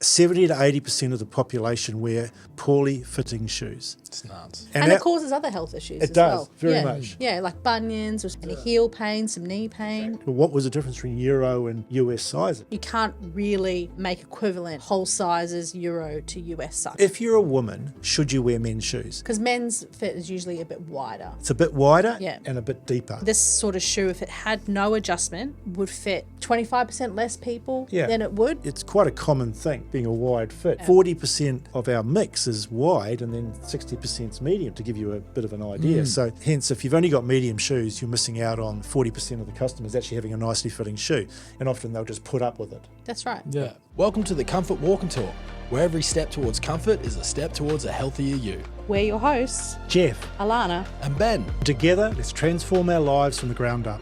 70 to 80% of the population wear poorly fitting shoes. It's nuts. And it causes other health issues as well. It does, very much. Yeah, like bunions, or any heel pain, some knee pain. Well, what was the difference between Euro and US sizing? You can't really make equivalent whole sizes Euro to US size. If you're a woman, should you wear men's shoes? Because men's fit is usually a bit wider. It's a bit wider Yeah. and a bit deeper. This sort of shoe, if it had no adjustment, would fit 25% less people than it would. It's quite a common thing, being a wide fit. 40% of our mix is wide and then 60% is medium, to give you a bit of an idea. So hence, if you've only got medium shoes, you're missing out on 40% of the customers actually having a nicely fitting shoe. And often they'll just put up with it. That's right. Yeah. Welcome to the Comfort Walk and Talk, where every step towards comfort is a step towards a healthier you. We're your hosts, Jeff, Allanah. And Ben. together, let's transform our lives from the ground up.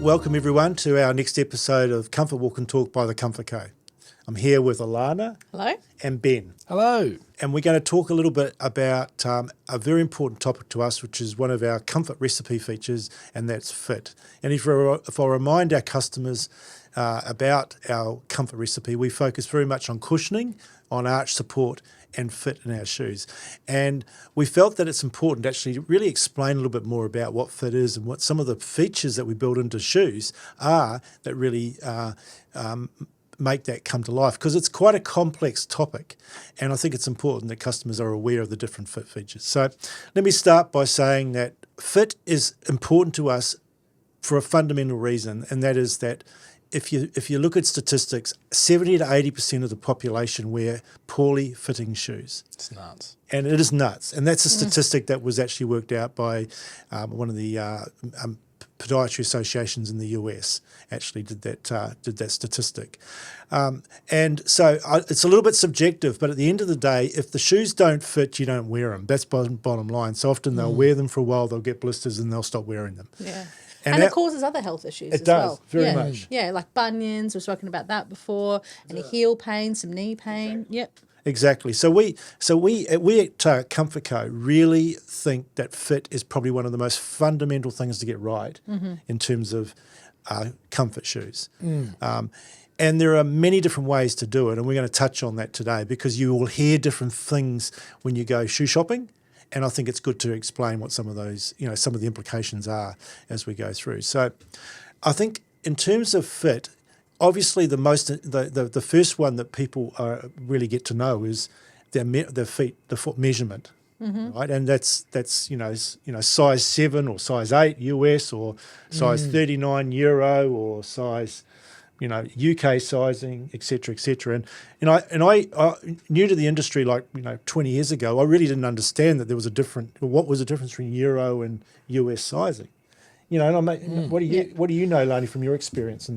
Welcome everyone to our next episode of Comfort Walk and Talk by the Comfort Co. I'm here with Allanah Hello. and Ben. Hello. And we're going to talk a little bit about a very important topic to us, which is one of our comfort recipe features, and that's fit. And if I remind our customers about our comfort recipe, we focus very much on cushioning, on arch support, and fit in our shoes. And we felt that it's important to actually really explain a little bit more about what fit is and what some of the features that we build into shoes are that really make that come to life, because it's quite a complex topic, and I think it's important that customers are aware of the different fit features. So let me start by saying that fit is important to us for a fundamental reason, and that is that if you look at statistics, 70 to 80% of the population wear poorly fitting shoes. It's nuts. And it is nuts. And that's a statistic that was actually worked out by one of the podiatry associations in the US. Actually did that statistic. And so it's a little bit subjective, but at the end of the day, if the shoes don't fit, you don't wear them. That's bottom line. So often they'll wear them for a while, they'll get blisters, and they'll stop wearing them. Yeah. And it causes other health issues as does, well. very much. Yeah, like bunions, we've spoken about that before, any heel pain, some knee pain. Yep. Exactly. So we at Comfort Co really think that fit is probably one of the most fundamental things to get right in terms of comfort shoes. And there are many different ways to do it, and we're going to touch on that today, because you will hear different things when you go shoe shopping. And I think it's good to explain what some of those, some of the implications are as we go through. So I think in terms of fit, obviously the first one that people really get to know is their foot measurement, right? And that's size 7 or size 8 US, or size 39 Euro, or size UK sizing, et cetera. And I new to the industry 20 years ago, I really didn't understand that there was what was the difference between Euro and US sizing. And what do you know, Lani, from your experience?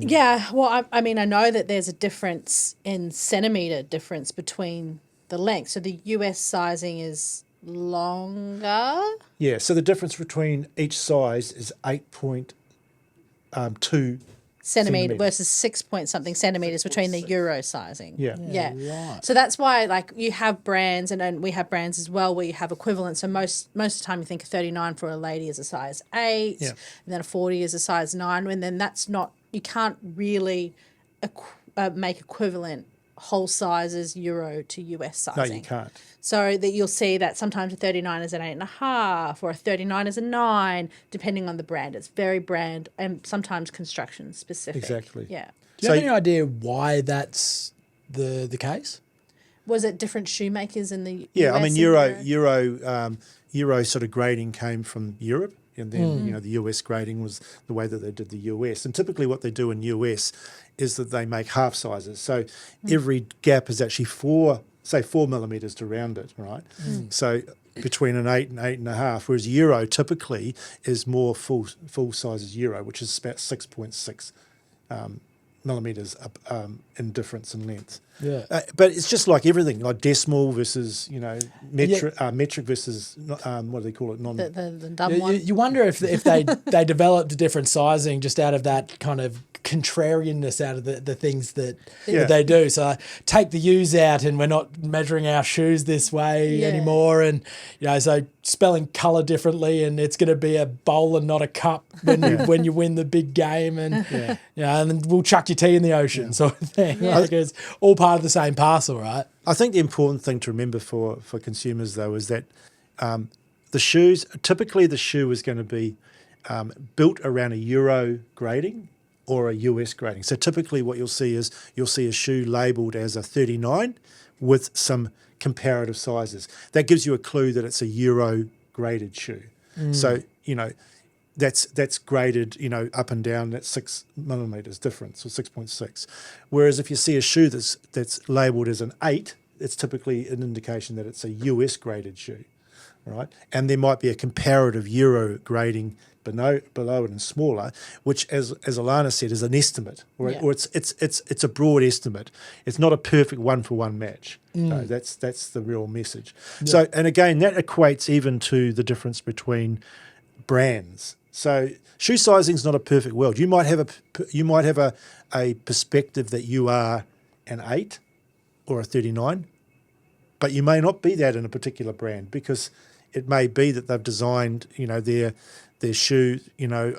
Well, I mean, I know that there's a difference in centimetre difference between the length. So the US sizing is longer. Yeah, so the difference between each size is 8.2 centimetre versus 6 point something centimetres between the Euro sizing. Yeah. Right. So that's why you have brands, and we have brands as well where you have equivalents. So most of the time you think a 39 for a lady is a size 8, and then a 40 is a size 9, and then you can't really make equivalent whole sizes Euro to US sizing. No, you can't. So that you'll see that sometimes a 39 is an 8.5 or a 39 is a 9, depending on the brand. It's very brand and sometimes construction specific. Exactly. Yeah. Do you have any idea why that's the case? Was it different shoemakers in the US? I mean, Euro sort of grading came from Europe, and then the US grading was the way that they did the US. And typically what they do in US is that they make half sizes. So every gap is actually 4 millimetres to round it, right? So between an 8 and 8.5, whereas Euro typically is more full sizes Euro, which is about 6.6 millimetres in difference in length. Yeah. But it's just like everything, like decimal versus, metric versus, what do they call it? The dumb one. You wonder if they developed a different sizing just out of that kind of contrarianness out of the things that they do. So take the U's out, and we're not measuring our shoes this way anymore. And so spelling colour differently, and it's going to be a bowl and not a cup when you win the big game, and and then we'll chuck your tea in the ocean, sort of thing. Yeah. Like it's all part of the same parcel, right? I think the important thing to remember for consumers, though, is that the shoes, typically the shoe is going to be built around a Euro grading or a US grading. So typically what you'll see a shoe labelled as a 39 with some comparative sizes. That gives you a clue that it's a Euro graded shoe. So, that's graded, up and down, that's 6 millimeters difference, or 6.6. Whereas if you see a shoe that's labelled as an 8, it's typically an indication that it's a US graded shoe, right? And there might be a comparative Euro grading below it and smaller, which, as Allanah said, is an estimate, or it's a broad estimate. It's not a perfect one-for-one match. No, that's the real message. Yeah. So, and again, that equates even to the difference between brands. So, shoe sizing is not a perfect world. You might have a perspective that you are an 8 or a 39, but you may not be that in a particular brand, because it may be that they've designed, their shoe,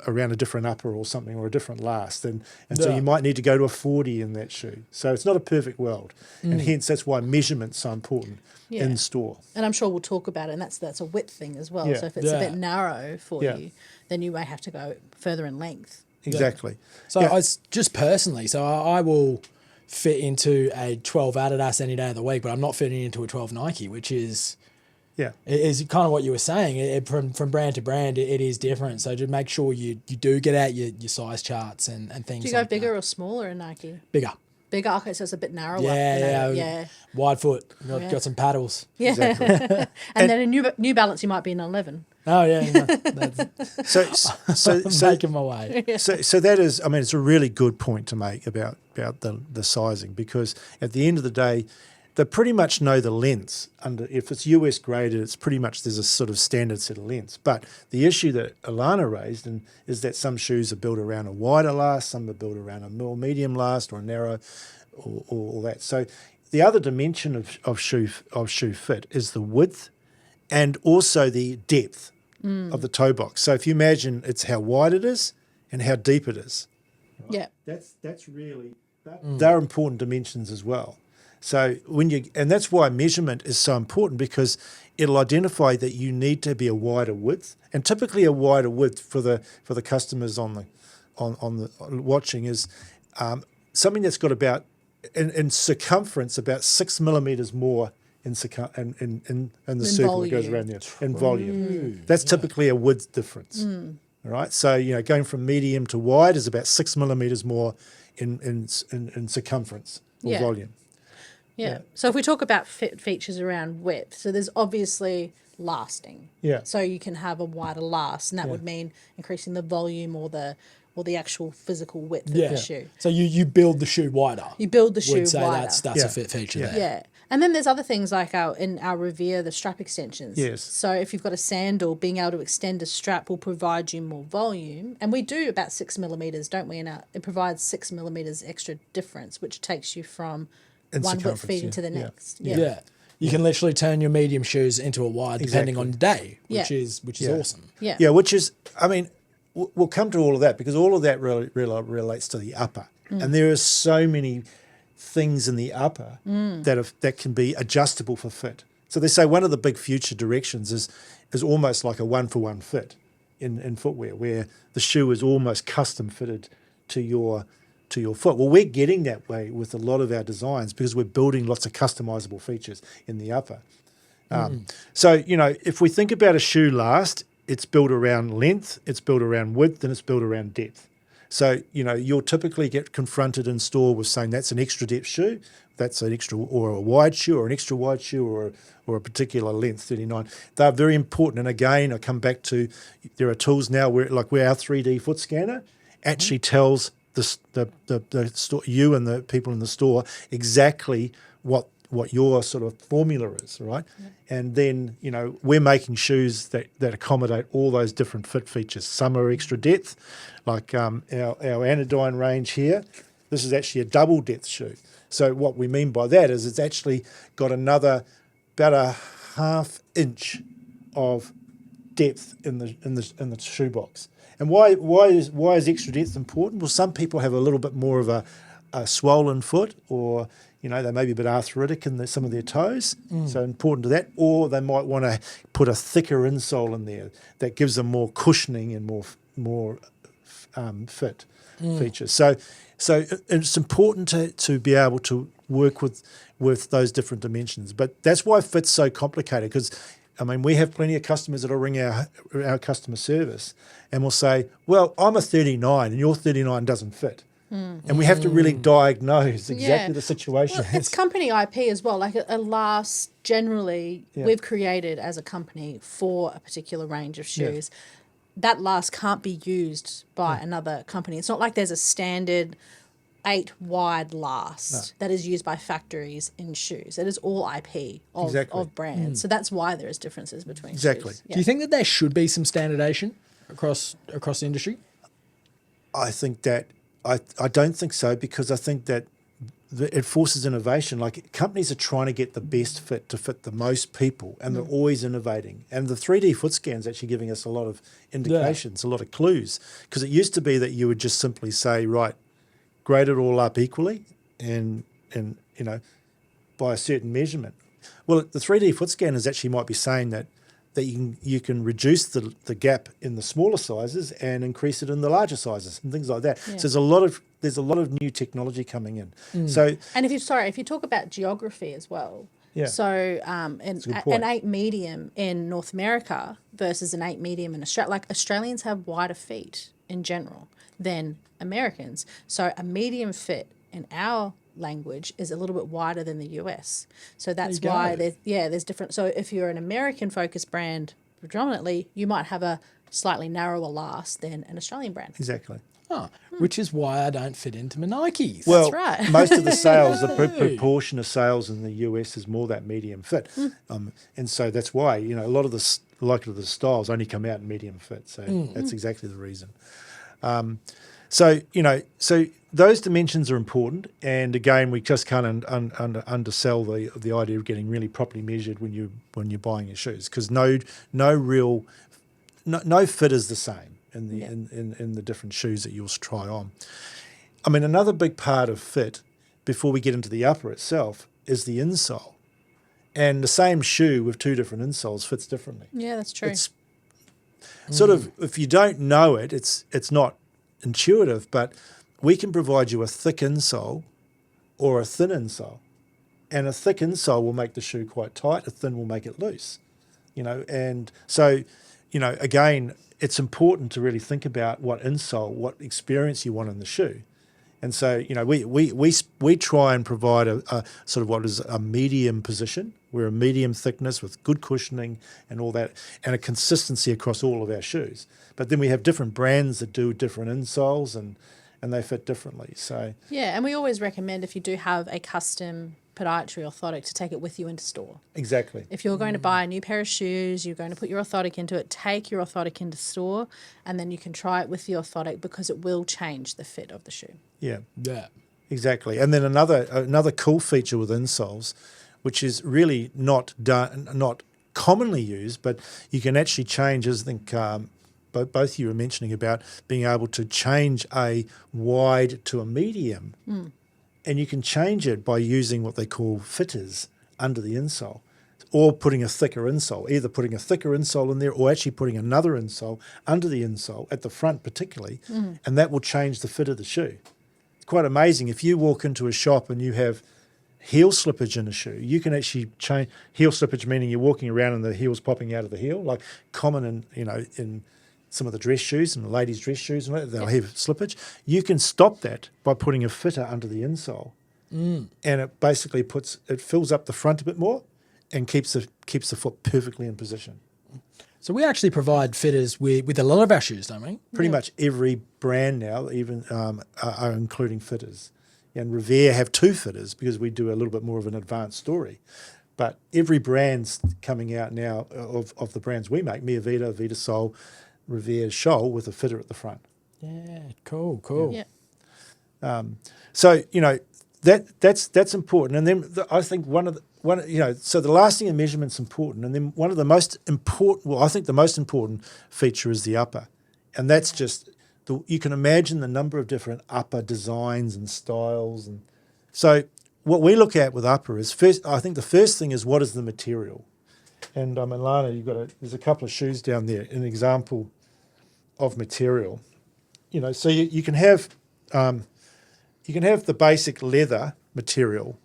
around a different upper or something, or a different last. And so you might need to go to a 40 in that shoe. So it's not a perfect world. And hence that's why measurement's so important in store. And I'm sure we'll talk about it, and that's a width thing as well. Yeah. So if it's a bit narrow for you, then you may have to go further in length. Exactly. So just personally, I will fit into a 12 Adidas any day of the week, but I'm not fitting into a 12 Nike, which is... Yeah, it is kind of what you were saying. From brand to brand, it is different. So just make sure you do get out your size charts and things. Do you go like bigger that. or smaller in Nike? Bigger. Bigger. Okay, so it's a bit narrower. Yeah. Wide foot. Got some paddles. Yeah. exactly. and then in New Balance, you might be an 11. Oh yeah. So making my way. So that is, it's a really good point to make about the sizing, because at the end of the day, they pretty much know the lengths. If it's US graded, it's pretty much, there's a sort of standard set of lengths. But the issue that Allanah raised is that some shoes are built around a wider last, some are built around a more medium last, or a narrow, or all that. So the other dimension of shoe fit is the width and also the depth of the toe box. So if you imagine, it's how wide it is and how deep it is. Right? Yeah. That's really, they're important dimensions as well. So and that's why measurement is so important, because it'll identify that you need to be a wider width, and typically a wider width for the customers on the watching is something that's got about in circumference about 6 millimeters more in the circle that goes around there in volume. That's typically a width difference. All right, so going from medium to wide is about 6 millimeters more in circumference or volume. Yeah. So if we talk about features around width, so there's obviously lasting. Yeah. So you can have a wider last, and that would mean increasing the volume or the actual physical width of the shoe. So you build the shoe wider. You build the shoe Would say wider. that's a fit feature there. Yeah. And then there's other things like in our Revere, the strap extensions. Yes. So if you've got a sandal, being able to extend a strap will provide you more volume. And we do about 6 millimeters, don't we? It provides 6 millimeters extra difference, which takes you from one width feeding to the next. Yeah. You can literally turn your medium shoes into a wide depending on the day, which is awesome. Yeah. Yeah, which is, we'll come to all of that, because all of that really relates to the upper. And there are so many things in the upper that can be adjustable for fit. So they say one of the big future directions is almost like a one-for-one fit in footwear, where the shoe is almost custom fitted to your foot. Well, we're getting that way with a lot of our designs, because we're building lots of customizable features in the upper. So, if we think about a shoe last, it's built around length, it's built around width, and it's built around depth. So, you'll typically get confronted in store with saying that's an extra depth shoe, that's an extra, or a wide shoe, or an extra wide shoe, or a particular length, 39. They're very important. And again, I come back to, there are tools now where our 3D foot scanner actually tells the store, you and the people in the store, exactly what your sort of formula is, right? Yeah. And then, we're making shoes that accommodate all those different fit features. Some are extra depth, like our anodyne range here. This is actually a double depth shoe. So what we mean by that is it's actually got about a half inch of depth in the shoebox. And why is extra depth important? Well, some people have a little bit more of a swollen foot, or they may be a bit arthritic in some of their toes, so important to that. Or they might want to put a thicker insole in there that gives them more cushioning and more fit features. So it's important to be able to work with those different dimensions. But that's why fit's so complicated, because we have plenty of customers that will ring our customer service and will say, well, I'm a 39 and your 39 doesn't fit. And we have to really diagnose exactly the situation. Well, it's company IP as well. Like a last, generally, we've created as a company for a particular range of shoes. Yeah. That last can't be used by another company. It's not like there's a standard 8 wide last that is used by factories in shoes. It is all IP of brands. So that's why there is differences between shoes. Yeah. Do you think that there should be some standardization across the industry? I think that I don't think so, because I think that it forces innovation. Like, companies are trying to get the best fit to fit the most people, and they're always innovating. And the 3D foot scan's actually giving us a lot of indications, a lot of clues, because it used to be that you would just simply say, right, grade it all up equally and by a certain measurement. Well, the 3D foot scanners actually might be saying that you can reduce the gap in the smaller sizes and increase it in the larger sizes and things like that. Yeah. So there's a lot of new technology coming in. So, and if you talk about geography as well. Yeah. So an 8 medium in North America versus an 8 medium in Australia. Like, Australians have wider feet in general than Americans. So a medium fit in our language is a little bit wider than the US. So that's why there's different. So if you're an American focused brand predominantly, you might have a slightly narrower last than an Australian brand. Exactly. Which is why I don't fit into my Nikes. Well, that's right. Most of the sales, the proportion of sales in the US is more that medium fit. And so that's why, a lot of the styles only come out in medium fit. So that's exactly the reason. So those dimensions are important, and again, we just can't undersell the idea of getting really properly measured when you're buying your shoes, because no fit is the same in the different shoes that you'll try on. Another big part of fit, before we get into the upper itself, is the insole, and the same shoe with 2 different insoles fits differently. Yeah, that's true. It's sort of, if you don't know it, it's not intuitive, but we can provide you a thick insole or a thin insole, and a thick insole will make the shoe quite tight, a thin will make it loose, and so again, it's important to really think about what experience you want in the shoe. And so we try and provide a sort of what is a medium position. We're a medium thickness with good cushioning and all that, and a consistency across all of our shoes. But then we have different brands that do different insoles, and they fit differently. So yeah, and we always recommend, if you do have a custom podiatry orthotic, to take it with you into store. Exactly. If you're going to buy a new pair of shoes, you're going to put your orthotic into it, take your orthotic into store, and then you can try it with the orthotic, because it will change the fit of the shoe. Yeah. Exactly. And then another cool feature with insoles, which is really not commonly used, but you can actually change, as I think both of you were mentioning about being able to change a wide to a medium. And you can change it by using what they call fitters under the insole, or putting a thicker insole, either putting a thicker insole in there or actually putting another insole under the insole at the front particularly, and that will change the fit of the shoe. It's quite amazing. If you walk into a shop and you have heel slippage in a shoe, you can actually change heel slippage, meaning you're walking around and the heel's popping out of the heel, like common in some of the dress shoes and the ladies' dress shoes, and they'll have slippage. You can stop that by putting a fitter under the insole, and it basically fills up the front a bit more and keeps the foot perfectly in position. So we actually provide fitters with a lot of our shoes, don't we? Pretty much every brand now, even are including fitters. And Revere have 2 fitters, because we do a little bit more of an advanced story. But every brand's coming out now of the brands we make, Mia Vita, Vitasol, Revere, Shoal, with a fitter at the front. Yeah, cool. Yeah. So that's important. And then I think so the lasting and measurement's important, and then one of the most important, well, I think the most important feature is the upper, and that's just you can imagine the number of different upper designs and styles, and so what we look at with upper is first. I think the first thing is what is the material, and Allanah, there's a couple of shoes down there, an example of material, so you can have the basic leather material,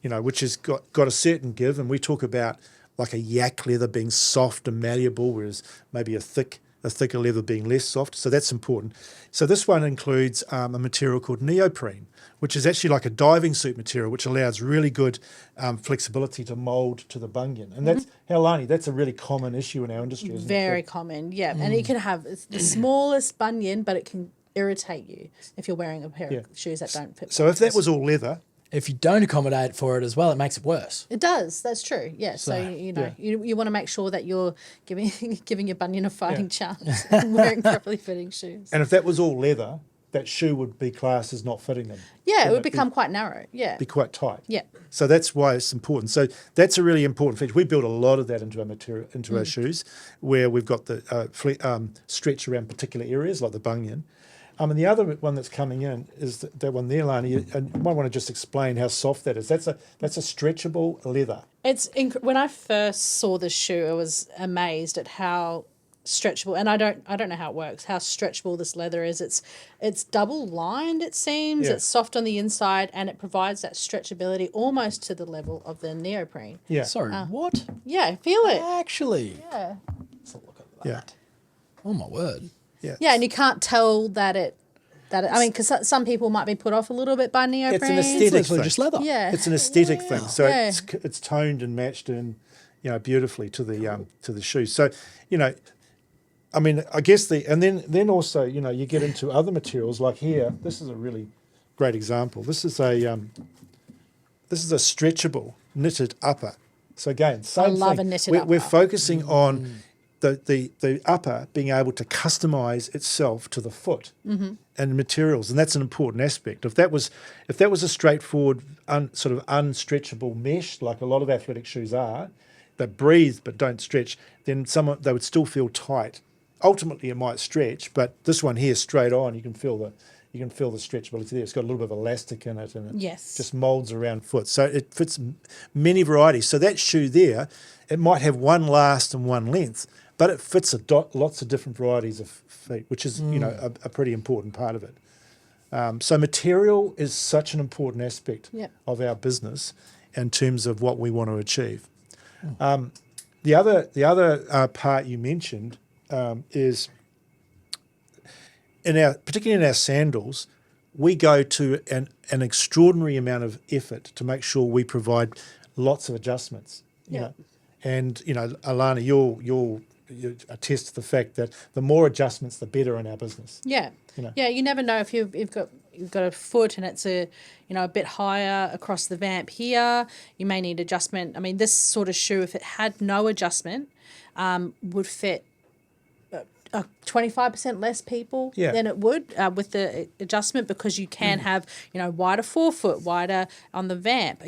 which has got a certain give, and we talk about like a yak leather being soft and malleable, whereas maybe a thicker leather being less soft. So that's important. So this one includes a material called neoprene, which is actually like a diving suit material, which allows really good flexibility to mould to the bunion. And that's, Allanah, that's a really common issue in our industry, isn't it? Very common, yeah. And it can have the smallest bunion, but it can irritate you if you're wearing a pair of shoes that don't fit. So if that was all leather, if you don't accommodate for it as well, it makes it worse. It does. That's true. Yeah. So you want to make sure that you're giving your bunion a fighting chance and wearing properly fitting shoes. And if that was all leather, that shoe would be classed as not fitting them. Yeah, it would become quite narrow. Yeah. Be quite tight. Yeah. So that's why it's important. So that's a really important feature. We build a lot of that into our material, into our shoes, where we've got the stretch around particular areas like the bunion. And the other one that's coming in is that one there, Allanah. You might want to just explain how soft that is. That's a stretchable leather. When I first saw this shoe, I was amazed at how stretchable, and I don't know how it works, how stretchable this leather is. It's double lined, it seems. Yeah. It's soft on the inside, and it provides that stretchability almost to the level of the neoprene. Yeah. Sorry, what? Yeah, feel it. Actually. Yeah. Let's have a look at that. Yeah. Oh my word. Yeah. Yeah, and you can't tell that it I mean, because some people might be put off a little bit by neoprene. It's an It's aesthetic literally thing. just leather. Yeah. It's an aesthetic thing. So Yeah. it's toned and matched in, beautifully to the shoe. So, I mean, I guess and then also, you get into other materials like here. This is a really great example. This is a stretchable knitted upper. So again, same thing. I love a knitted upper. We're focusing on the upper being able to customize itself to the foot and materials, and that's an important aspect. If that was a straightforward, sort of unstretchable mesh, like a lot of athletic shoes are, that breathe but don't stretch, then they would still feel tight. Ultimately, it might stretch, but this one here, straight on, you can feel the stretchability there. It's got a little bit of elastic in it, and it just molds around foot. So it fits many varieties. So that shoe there, it might have one last and one length, but it fits lots of different varieties of feet, which is a pretty important part of it. So material is such an important aspect of our business in terms of what we want to achieve. The other part you mentioned is particularly in our sandals, we go to an extraordinary amount of effort to make sure we provide lots of adjustments. And Allanah, you'll attest to the fact that the more adjustments, the better in our business. Yeah. Yeah, you never know if you've got a foot and it's a bit higher across the vamp here. You may need adjustment. I mean, this sort of shoe, if it had no adjustment, would fit 25% less people than it would with the adjustment, because you can have wider forefoot, wider on the vamp,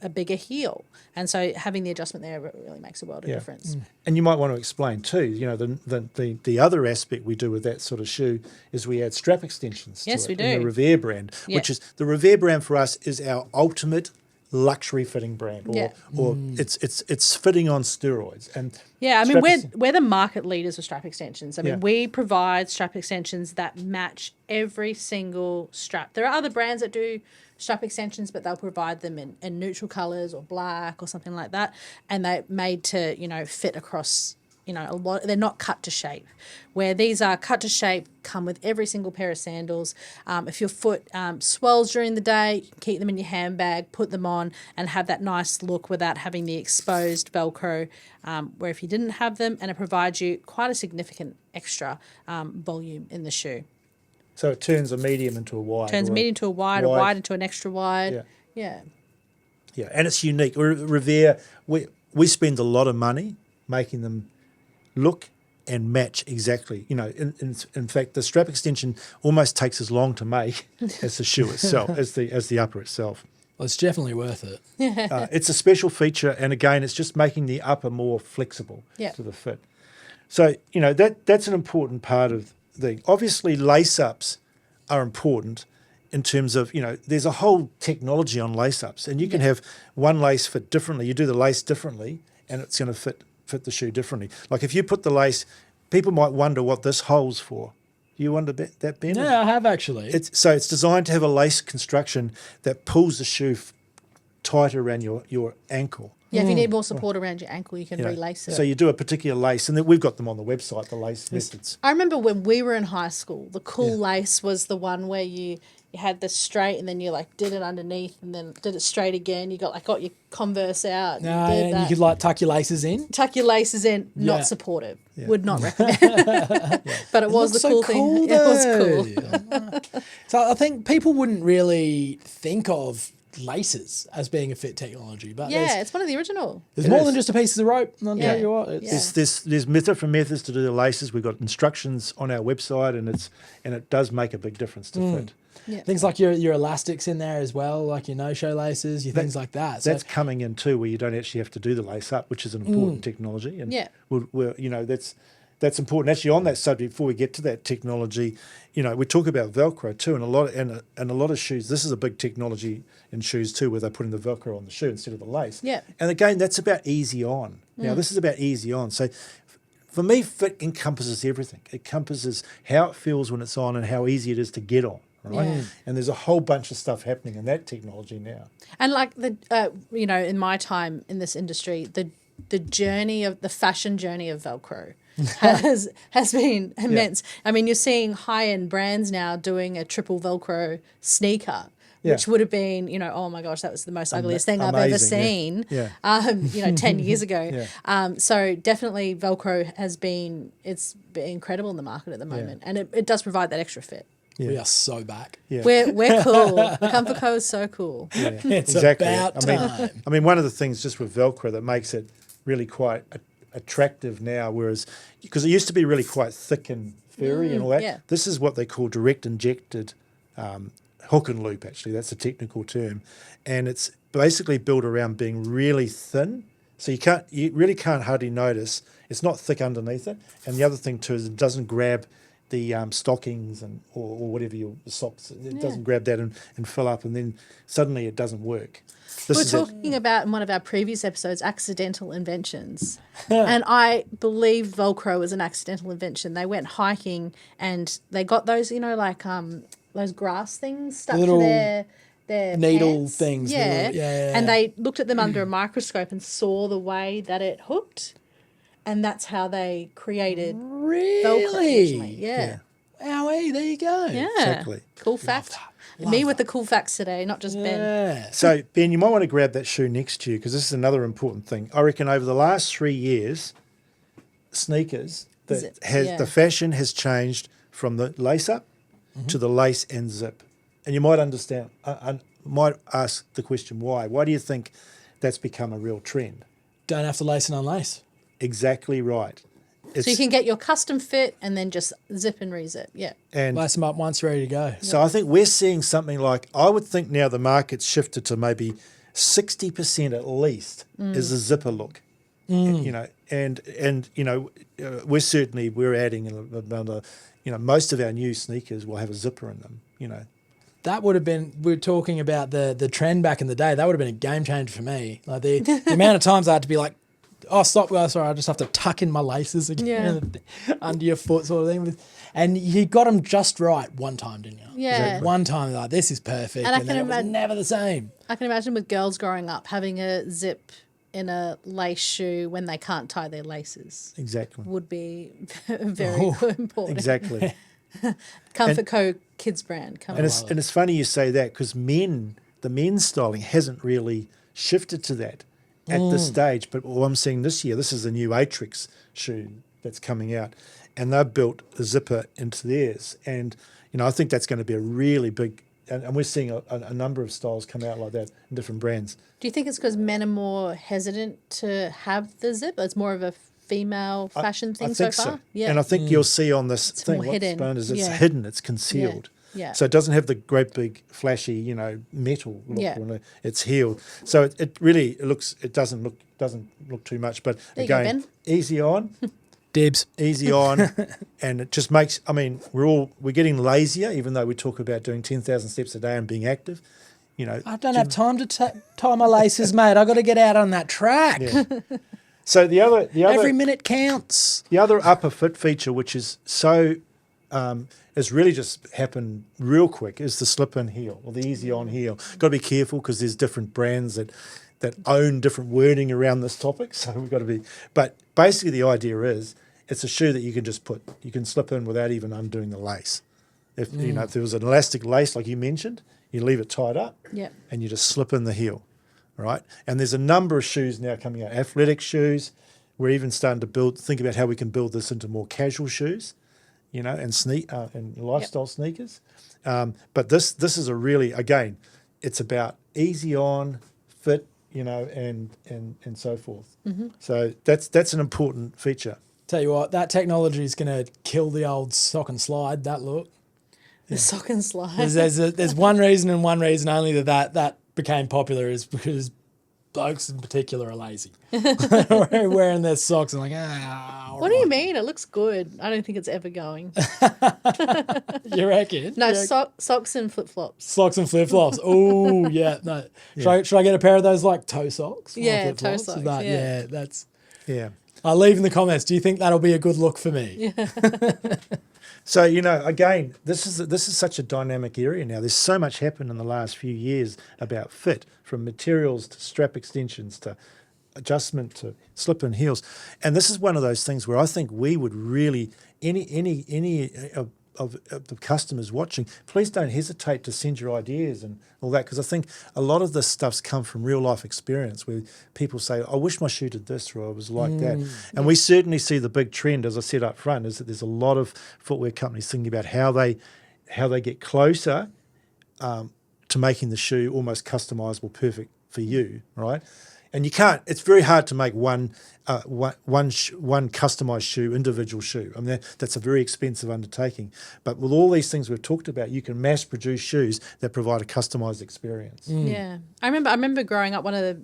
a bigger heel, and so having the adjustment there really makes a world of difference. And you might want to explain too. The other aspect we do with that sort of shoe is we add strap extensions. Yes, to we it do. In the Revere brand, which is the Revere brand for us is our ultimate luxury fitting brand, or it's fitting on steroids. And I mean, we're the market leaders of strap extensions. I mean, we provide strap extensions that match every single strap. There are other brands that do strap extensions, but they'll provide them in neutral colours or black or something like that, and they're made to fit across a lot. They're not cut to shape, where these are cut to shape, come with every single pair of sandals. If your foot swells during the day, you can keep them in your handbag, put them on, and have that nice look without having the exposed Velcro, where if you didn't have them, and it provides you quite a significant extra volume in the shoe. So it turns a medium into a wide. Turns a medium into a wide into an extra wide. Yeah, and it's unique. Revere, we spend a lot of money making them look and match exactly. In fact, the strap extension almost takes as long to make as the shoe itself, as the upper itself. Well, it's definitely worth it. It's a special feature, and again, it's just making the upper more flexible to the fit. So, you know, that's an important part of the. Obviously, lace-ups are important in terms of, you know, there's a whole technology on lace-ups, and you can have one lace fit differently. You do the lace differently, and it's going to fit the shoe differently. Like if you put the lace, people might wonder what this hole's for. Do you wonder that, Ben? Yeah, I have actually. It's designed to have a lace construction that pulls the shoe tighter around your ankle. Yeah, if you need more support around your ankle, you can You know, relace it. So you do a particular lace, and then we've got them on the website, the lace methods. I remember when we were in high school, the cool lace was the one where you had the straight and then you like did it underneath and then did it straight again. You got your Converse out. And you could like tuck your laces in. Tuck your laces in, not supportive. Would not recommend. But it was the cool thing. Though. It was cool. So I think people wouldn't really think of laces as being a fit technology, but it's one of the original. there's more than just a piece of rope. I'll tell you what, There's different methods to do the laces. We've got instructions on our website, and it does make a big difference to fit. Yeah. Things like your elastics in there as well, like your no-show laces, things like that. So That's coming in too, where you don't actually have to do the lace up, which is an important technology. And we're, you know, that's important. Actually, on that subject, before we get to that technology, you know, we talk about Velcro too, and a lot of shoes. This is a big technology in shoes too, where they're putting the Velcro on the shoe instead of the lace. Yeah. And again, that's about easy on. Now, this is about easy on. So, for me, fit encompasses everything. It encompasses how it feels when it's on and how easy it is to get on. Right? Yeah. And there's a whole bunch of stuff happening in that technology now. And like you know, in my time in this industry, the journey of the fashion journey of Velcro has been immense. I mean, you're seeing high-end brands now doing a triple Velcro sneaker, which would have been, you know, oh my gosh, that was the most ugliest thing I've ever seen. You know, 10 years ago. So definitely Velcro it's been incredible in the market at the moment, and it does provide that extra fit. we are so back. We're cool. Comfort Co is so cool. It's Exactly. about time. I mean, one of the things just with Velcro that makes it really quite attractive now, whereas because it used to be really quite thick and furry and all that. Yeah. This is what they call direct injected hook and loop. Actually, that's a technical term, and it's basically built around being really thin, so you really can't hardly notice. It's not thick underneath it, and the other thing too is it doesn't grab the stockings or whatever your socks. It doesn't grab that and fill up, and then suddenly it doesn't work. We're talking about in one of our previous episodes, accidental inventions. And I believe Velcro was an accidental invention. They went hiking and they got those, you know, like those grass things stuck to their needle pants. things. Yeah. And they looked at them under a microscope and saw the way that it hooked. And that's how they created Velcro originally. Yeah. Owie, there you go. Yeah. Exactly. Cool fact. Me with the cool facts today, not just Ben. So, Ben, you might want to grab that shoe next to you because this is another important thing. I reckon over the last 3 years, sneakers, the fashion has changed from the lace-up to the lace and zip. And you might understand, might ask the question why. Why do you think that's become a real trend? Don't have to lace and unlace. Exactly right. So you can get your custom fit and then just zip and re-zip. Yeah. And lace them up once, ready to go. so I think we're seeing something like, I would think now the market's shifted to maybe 60% at least is a zipper look. You know, and you know, we're adding another, you know, most of our new sneakers will have a zipper in them, you know. That would have been, we were talking about the trend back in the day. That would have been a game changer for me. Like the amount of times I had to be like, oh, stop, sorry, I just have to tuck in my laces again under your foot sort of thing. And you got them just right one time, didn't you? Yeah. Exactly. One time, like, this is perfect. And then it was never the same. I can imagine with girls growing up having a zip in a lace shoe when they can't tie their laces. Exactly. Would be very important. Exactly. Comfort Co. Kids brand. And it's funny you say that because the men's styling hasn't really shifted to that at this stage. But what I'm seeing this year, this is a new Atrix shoe that's coming out, and they've built a zipper into theirs. And, you know, I think that's going to be a really big, and we're seeing a number of styles come out like that in different brands. Do you think it's because men are more hesitant to have the zip? It's more of a female fashion thing I think so far? Yeah. And I think you'll see on this thing, more what's hidden. known as it's hidden, it's concealed. Yeah. So it doesn't have the great big flashy, metal look Yeah. when it's heeled. So it doesn't look too much. But There you go, again, Ben. easy on. Dibs. Easy on, and it just makes. I mean, we're getting lazier, even though we talk about doing 10,000 steps a day and being active. I don't have time to tie my laces, mate. I got to get out on that track. Yeah. So the other Every minute counts. the other upper fit feature, which is so has really just happened real quick, is the slip-in heel or the easy-on heel. Got to be careful because there's different brands that own different wording around this topic. So we've got to be. But basically, the idea is it's a shoe that you can slip in without even undoing the lace. If if there was an elastic lace like you mentioned, you leave it tied up, and you just slip in the heel, right? And there's a number of shoes now coming out, athletic shoes. We're even starting to think about how we can build this into more casual shoes, and and lifestyle sneakers. But this is a really, again, it's about easy on, fit, and so forth. Mm-hmm. So that's an important feature. Tell you what, that technology is going to kill the old sock and slide, that look. The sock and slide. There's one reason and one reason only that became popular is because blokes in particular are lazy. Wearing their socks and What do you mean? It looks good. I don't think it's ever going. You reckon? No, socks and flip-flops. Socks and flip-flops. Oh, yeah. No. Should I get a pair of those toe socks? Yeah, toe socks. That's... Yeah. I'll leave in the comments. Do you think that'll be a good look for me? Yeah. So, again, this is such a dynamic area now. There's so much happened in the last few years about fit, from materials to strap extensions to adjustment to slip-in heels. And this is one of those things where I think we would really, any of the customers watching, please don't hesitate to send your ideas and all that, because I think a lot of this stuff's come from real life experience where people say, I wish my shoe did this, or I was like that. And we certainly see the big trend, as I said up front, is that there's a lot of footwear companies thinking about how they get closer to making the shoe almost customizable, perfect for you, right? And you can't. It's very hard to make one customized shoe, individual shoe. I mean, that's a very expensive undertaking. But with all these things we've talked about, you can mass produce shoes that provide a customized experience. Yeah, I remember growing up. One of the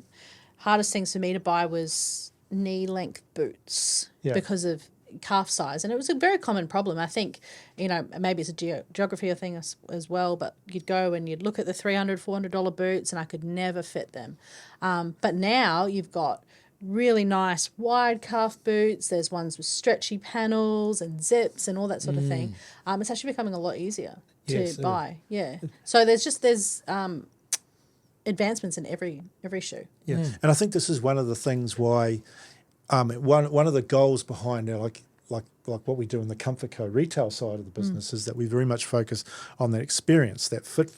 hardest things for me to buy was knee length boots because of calf size, and it was a very common problem. I think, maybe it's a geography thing as well, but you'd go and you'd look at the $300, $400 boots and I could never fit them. But now you've got really nice wide calf boots. There's ones with stretchy panels and zips and all that sort of thing. It's actually becoming a lot easier to buy. Yeah. So there's advancements in every shoe. Yeah. And I think this is one of the things why one of the goals behind our like what we do in the Comfort Co retail side of the business is that we very much focus on that experience, that fit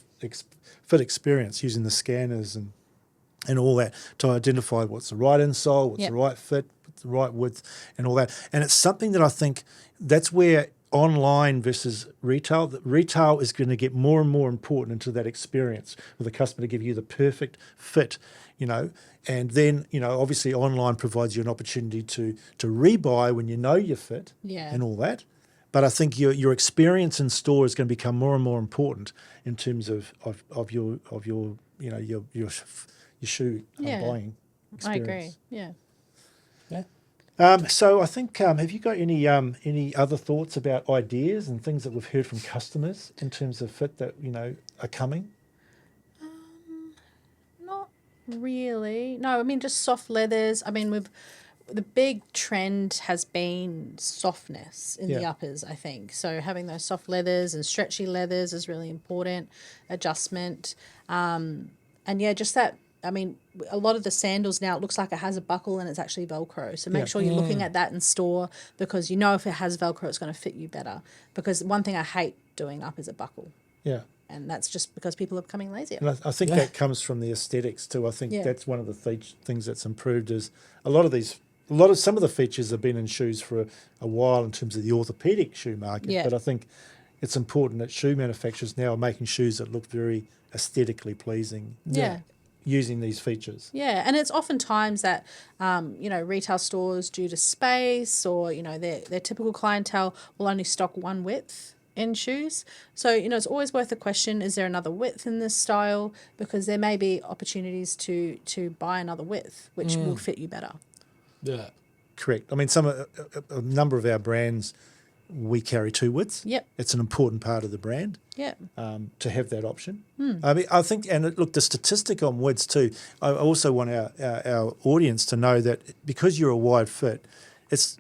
experience, using the scanners and all that to identify what's the right insole, what's the right fit, what's the right width, and all that. And it's something that I think that's where online versus retail, that retail is going to get more and more important into that experience for the customer to give you the perfect fit, and then, obviously online provides you an opportunity to rebuy when you know you're fit and all that. But I think your experience in store is going to become more and more important in terms of your shoe buying experience. I agree. Yeah. So I think, have you got any other thoughts about ideas and things that we've heard from customers in terms of fit that are coming? Not really. No, I mean just soft leathers. I mean the big trend has been softness in the uppers, I think. So having those soft leathers and stretchy leathers is really important. Adjustment, and just that. I mean, a lot of the sandals now, it looks like it has a buckle and it's actually Velcro. So make sure you're looking at that in store, because if it has Velcro, it's going to fit you better. Because one thing I hate doing up is a buckle. Yeah. And that's just because people are becoming lazier. And I think that comes from the aesthetics too. I think that's one of the things that's improved is some of the features have been in shoes for a while in terms of the orthopedic shoe market. Yeah. But I think it's important that shoe manufacturers now are making shoes that look very aesthetically pleasing. Yeah. Using these features. Yeah, and it's oftentimes that, retail stores, due to space or, their typical clientele will only stock one width. in shoes. So, it's always worth a question. Is there another width in this style? Because there may be opportunities to buy another width, which will fit you better. Yeah. Correct. I mean, a number of our brands, we carry 2 widths. Yep. It's an important part of the brand. Yep. To have that option. I mean, I think, and look, the statistic on widths too, I also want our audience to know that because you're a wide fit, it's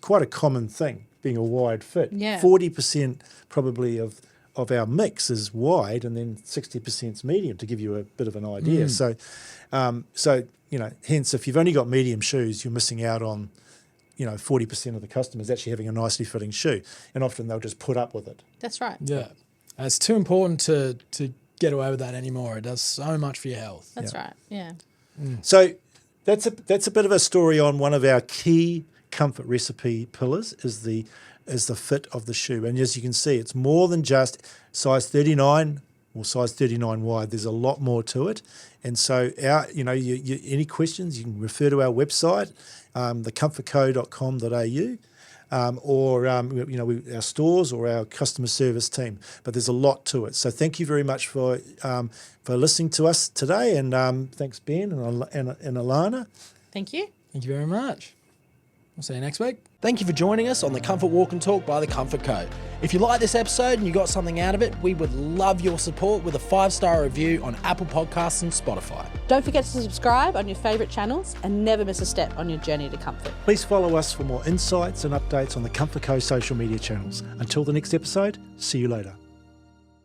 quite a common thing, being a wide fit. Yeah. 40% probably of our mix is wide, and then 60% is medium, to give you a bit of an idea. So, hence, if you've only got medium shoes, you're missing out on 40% of the customers actually having a nicely fitting shoe, and often they'll just put up with it. That's right. Yeah. It's too important to get away with that anymore. It does so much for your health. That's right. Yeah. So that's a bit of a story on one of our key comfort recipe pillars is the fit of the shoe. And as you can see, it's more than just size 39 or size 39 wide. There's a lot more to it. And so any questions, you can refer to our website, thecomfortco.com.au. Or our stores or our customer service team. But there's a lot to it. So thank you very much for listening to us today, and thanks Ben and Allanah. Thank you. Thank you very much. We'll see you next week. Thank you for joining us on the Comfort Walk and Talk by The Comfort Co. If you like this episode and you got something out of it, we would love your support with a 5-star review on Apple Podcasts and Spotify. Don't forget to subscribe on your favourite channels and never miss a step on your journey to comfort. Please follow us for more insights and updates on the Comfort Co social media channels. Until the next episode, see you later.